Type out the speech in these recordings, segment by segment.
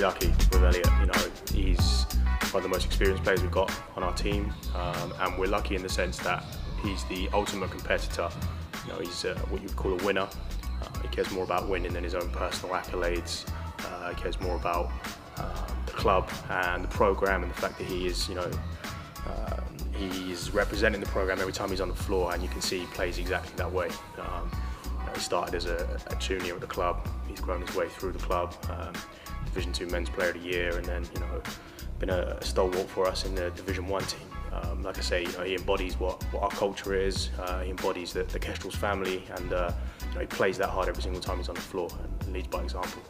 lucky with Elliot. You know, he's one of the most experienced players we've got on our team, and we're lucky in the sense that he's the ultimate competitor. You know, he's what you would call a winner. He cares more about winning than his own personal accolades. He cares more about the club and the programme, and the fact that he is, you know, he's representing the programme every time he's on the floor, and you can see he plays exactly that way. You know, he started as a junior at the club. He's grown his way through the club. Division 2 Men's Player of the Year, and then, you know, been a stalwart for us in the Division 1 team. Like I say, you know, he embodies what our culture is. He embodies the Kestrels family, and you know, he plays that hard every single time he's on the floor and leads by example.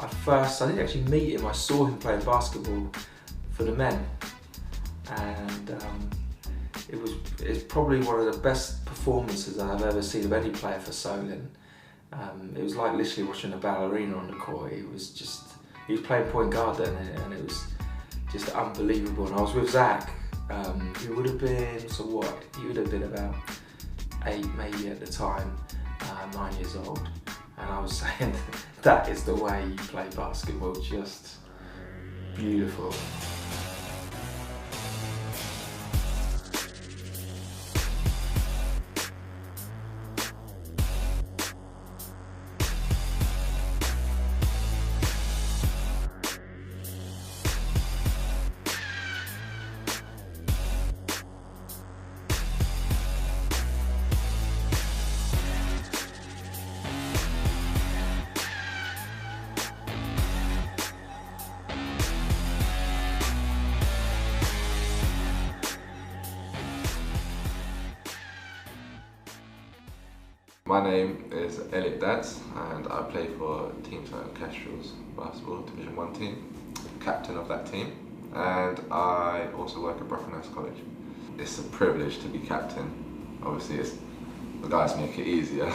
At first, I didn't actually meet him. I saw him playing basketball for the men, and it's probably one of the best performances I've ever seen of any player for Solent. It was like literally watching a ballerina on the court. He was playing point guard then, and it was just unbelievable. And I was with Zach, who would have been, so what? He would have been about 8 maybe at the time, 9 years old. And I was saying that is the way you play basketball, just beautiful. My name is Elliot Dadds, and I play for Team Solent Kestrels basketball Division 1 team, captain of that team, and I also work at Brockenhurst College. It's a privilege to be captain. Obviously, the guys make it easier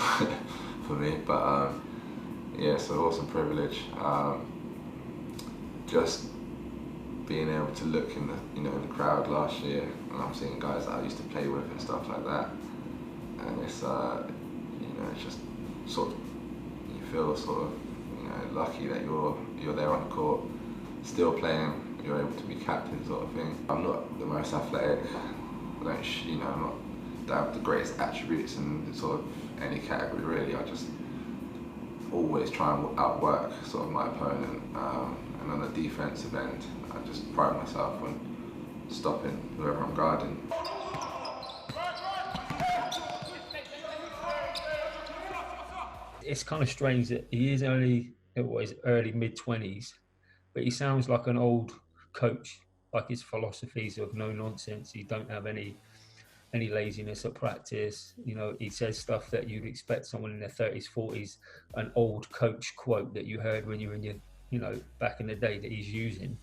for me, but yeah, it's an awesome privilege. Just being able to look in the crowd last year, and I'm seeing guys that I used to play with and stuff like that, and it's it's just sort of, you feel sort of, you know, lucky that you're there on the court, still playing, you're able to be captain sort of thing. I'm not the most athletic, don't have the greatest attributes in sort of any category really. I just always try and outwork sort of my opponent, and on the defensive end, I just pride myself on stopping whoever I'm guarding. It's kind of strange that he is only early mid-20s, but he sounds like an old coach. Like his philosophies of no nonsense. He don't have any laziness at practice. You know, he says stuff that you'd expect someone in their 30s, 40s, an old coach quote that you heard when you were in your, you know, back in the day that he's using.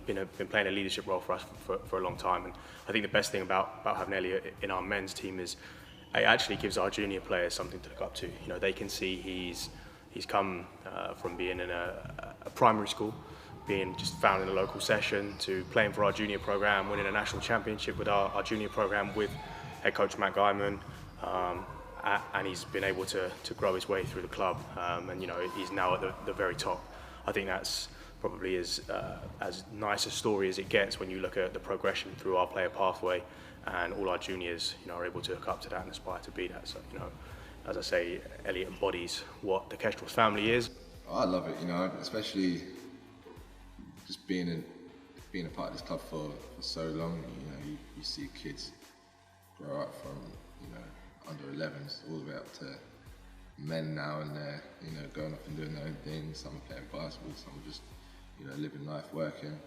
Been playing a leadership role for us for a long time, and I think the best thing about having Elliot in our men's team is it actually gives our junior players something to look up to. You know, they can see he's come from being in a primary school, being just found in a local session, to playing for our junior program, winning a national championship with our junior program with head coach Bev Guymon, and he's been able to grow his way through the club, and you know, he's now at the very top. I think that's probably as nice a story as it gets when you look at the progression through our player pathway, and all our juniors, you know, are able to look up to that and aspire to be that. So, you know, as I say, Elliot embodies what the Kestrels family is. I love it, you know, especially just being a part of this club for so long. You know, you see kids grow up from, you know, under 11s all the way up to men now, and they're, you know, going off and doing their own thing. Some are playing basketball, some are just, you know, living life, working.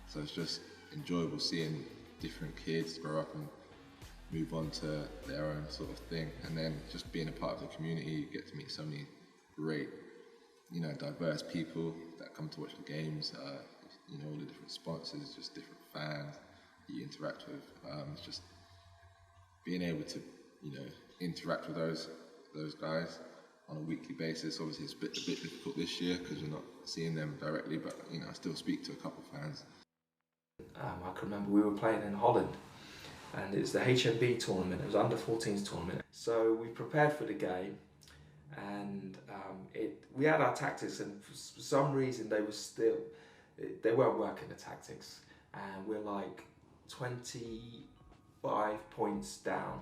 So it's just enjoyable seeing different kids grow up and move on to their own sort of thing, and then just being a part of the community, you get to meet so many great, you know, diverse people that come to watch the games. You know, all the different sponsors, just different fans you interact with. It's just being able to, you know, interact with those guys on a weekly basis. Obviously, it's a bit difficult this year because you're not seeing them directly, but you know, I still speak to a couple of fans. I can remember we were playing in Holland, and it's the HMB tournament. It was under 14s tournament. So we prepared for the game, and we had our tactics, and for some reason they weren't working the tactics, and we're like 25 points down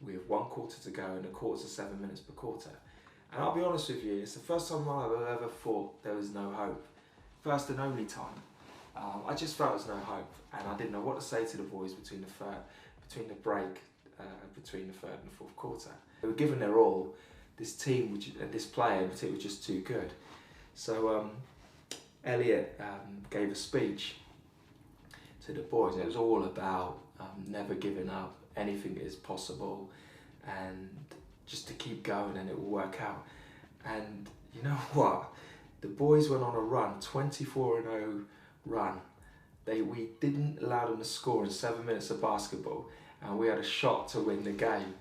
with 1 quarter to go, and a quarter's of 7 minutes per quarter. And I'll be honest with you, it's the first time I've ever thought there was no hope. First and only time. I just felt there was no hope, and I didn't know what to say to the boys between the break, between the third and the fourth quarter. They were giving their all. This team, this player in particular, was just too good. So Elliot gave a speech to the boys. It was all about never giving up, anything is possible, and just to keep going and it will work out. And you know what? The boys went on a run, 24-0 run. We didn't allow them to score in 7 minutes of basketball, and we had a shot to win the game.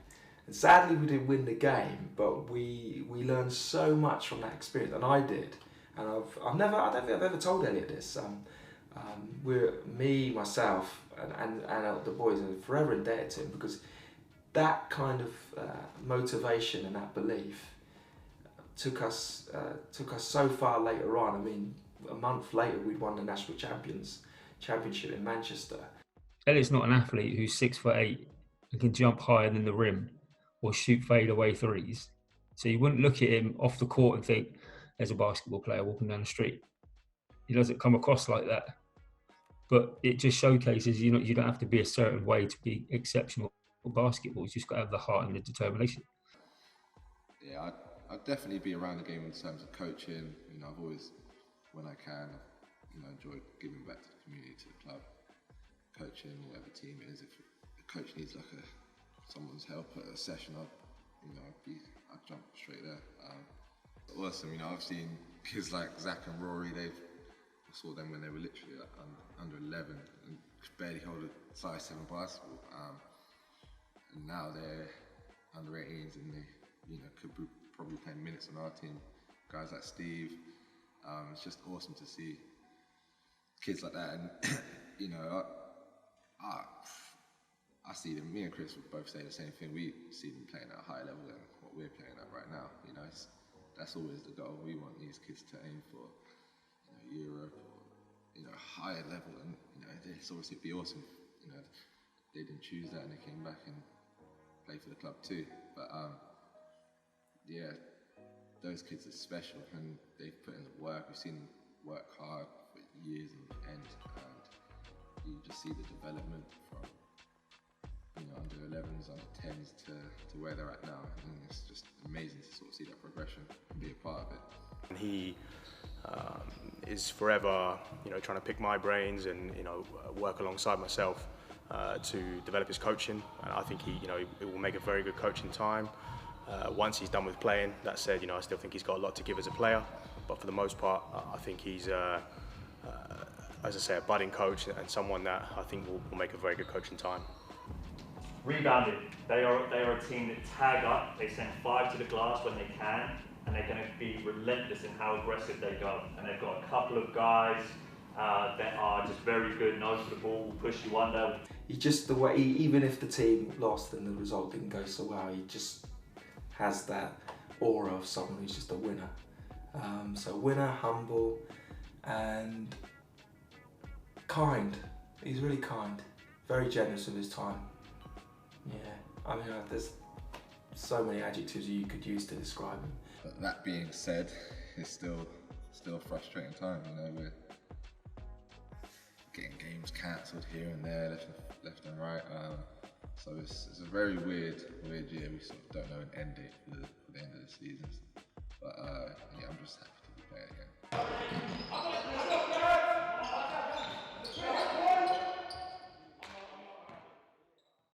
And sadly we didn't win the game, but we learned so much from that experience, and I did. And I don't think I've ever told Elliot this. Myself, and the boys are forever indebted to him, because that kind of motivation and that belief took us so far later on. I mean, a month later we'd won the national championship in Manchester. Elliott's not an athlete who's 6'8" and can jump higher than the rim or shoot fadeaway threes. So you wouldn't look at him off the court and think, there's a basketball player walking down the street. He doesn't come across like that. But it just showcases, you don't have to be a certain way to be exceptional at basketball. You just got to have the heart and the determination. Yeah, I'd definitely be around the game in terms of coaching. I've always, when I can, enjoyed giving back to the community, to the club. Coaching, whatever team it is, if a coach needs someone's help at a session, I'd jump straight there. Awesome, I've seen kids like Zach and Rory. I saw them when they were literally under 11 and barely hold a size 7 basketball. And now they're under 18s and they, could be probably playing minutes on our team. Guys like Steve, it's just awesome to see kids like that. And I see them. Me and Chris would both say the same thing. We see them playing at a higher level than what we're playing at right now. That's always the goal. We want these kids to aim for Europe or higher level, and it's obviously it'd be awesome. They didn't choose that and they came back and played for the club too. But yeah, those kids are special and they've put in the work. We've seen them work hard for years on end, and you just see the development from under 11s, under 10s to where they're at now, and it's just amazing to sort of see that progression and be a part of it. And he is forever, trying to pick my brains and work alongside myself to develop his coaching. And I think he will make a very good coach in time. Once he's done with playing, that said, I still think he's got a lot to give as a player. But for the most part, I think he's, as I say, a budding coach and someone that I think will make a very good coach in time. Rebounding. They are a team that tag up. They send 5 to the glass when they can, and they're going to be relentless in how aggressive they go. And they've got a couple of guys that are just very good, nose to the ball, will push you under. He just, the way, even if the team lost and the result didn't go so well, he just has that aura of someone who's just a winner. So winner, humble, and kind. He's really kind, very generous with his time. Yeah, I mean, there's so many adjectives you could use to describe him. But that being said, it's still a frustrating time. We're getting games cancelled here and there, left and right. So it's a very weird year. We sort of don't know an end date for the end of the season. But yeah, I'm just happy to be playing again.